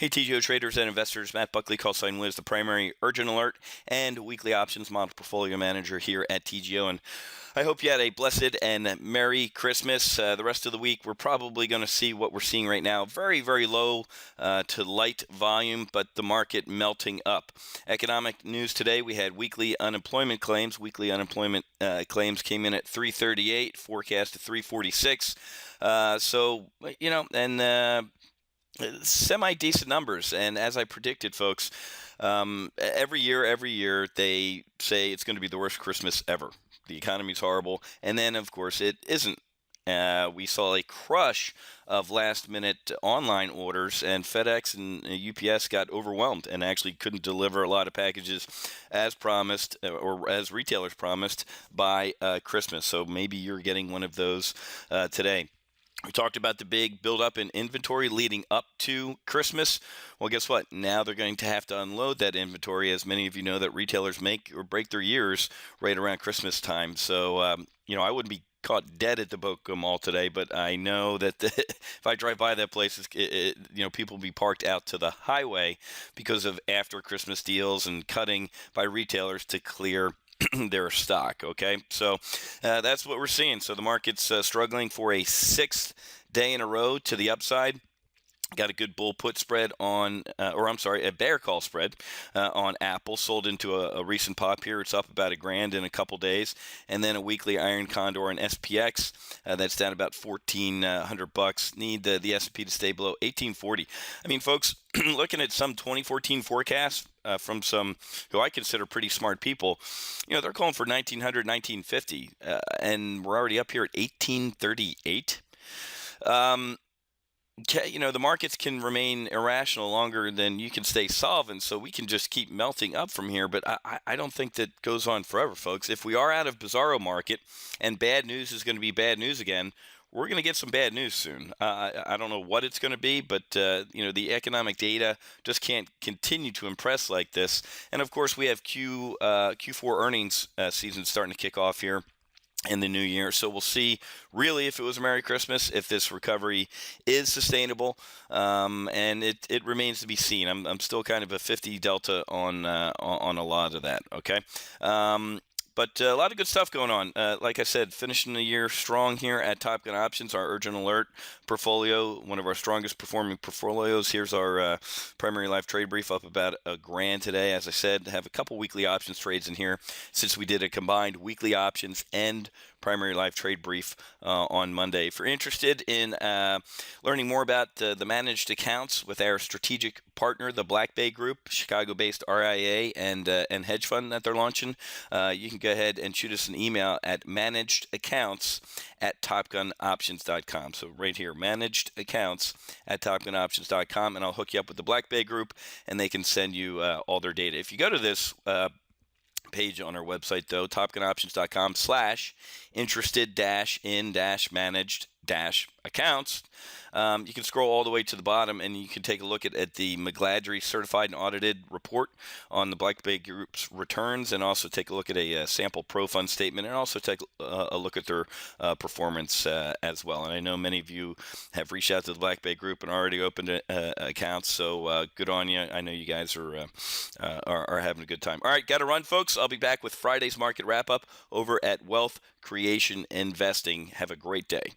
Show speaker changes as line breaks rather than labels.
Hey, TGO traders and investors. Matt Buckley, call sign Wiz, the primary urgent alert and weekly options model portfolio manager here at TGO. And I hope you had a blessed and Merry Christmas. The rest of the week, we're probably going to see what we're seeing right now. Very, very low to light volume, but the market melting up. Economic news today, we had weekly unemployment claims. Weekly unemployment claims came in at 338, forecast at 346. Semi-decent numbers. And as I predicted, folks, every year, they say it's going to be the worst Christmas ever. The economy's horrible. And then, of course, it isn't. We saw a crush of last-minute online orders, and FedEx and UPS got overwhelmed and actually couldn't deliver a lot of packages as promised or as retailers promised by Christmas. So maybe you're getting one of those today. We talked about the big buildup in inventory leading up to Christmas. Well, guess what? Now they're going to have to unload that inventory. As many of you know, that retailers make or break their years right around Christmas time. So, I wouldn't be caught dead at the Boca Mall today, but I know that if I drive by that place, people will be parked out to the highway because of after Christmas deals and cutting by retailers to clear their stock. Okay, so that's what we're seeing. So the market's struggling for a sixth day in a row to the upside. Got a good bull put spread on, a bear call spread on Apple. Sold into a recent pop here. It's up about $1,000 in a couple days, and then a weekly Iron Condor and SPX that's down about $1,400. Need the S&P to stay below 1840. I mean, folks, looking at some 2014 forecasts from some who I consider pretty smart people, they're calling for 1900, 1950, and we're already up here at 1838. The markets can remain irrational longer than you can stay solvent, so we can just keep melting up from here. But I don't think that goes on forever, folks. If we are out of Bizarro market and bad news is going to be bad news again, we're going to get some bad news soon. I don't know what it's going to be, but the economic data just can't continue to impress like this. And of course, we have Q4 earnings season starting to kick off here in the new year. So we'll see really if it was a Merry Christmas, if this recovery is sustainable, and it remains to be seen. I'm still kind of a 50 delta on a lot of that. Okay. But a lot of good stuff going on. Like I said, finishing the year strong here at Top Gun Options, our urgent alert portfolio, one of our strongest performing portfolios. Here's our primary live trade brief, up about $1,000 today. As I said, have a couple weekly options trades in here since we did a combined weekly options and primary live trade brief on Monday. If you're interested in learning more about the managed accounts with our strategic partner, the Black Bay Group, Chicago-based RIA and hedge fund that they're launching, you can go ahead and shoot us an email at managedaccounts@topgunoptions.com. So right here, managedaccounts@topgunoptions.com, and I'll hook you up with the Black Bay Group, and they can send you all their data. If you go to this page on our website, though, topgunoptions.com/interested-in-managed-accounts. You can scroll all the way to the bottom, and you can take a look at the McGladrey certified and audited report on the Black Bay Group's returns, and also take a look at a sample pro fund statement, and also take a look at their performance as well. And I know many of you have reached out to the Black Bay Group and already opened accounts, so good on you. I know you guys are having a good time. All right, got to run, folks. I'll be back with Friday's market wrap up over at Wealth Creation Investing. Have a great day.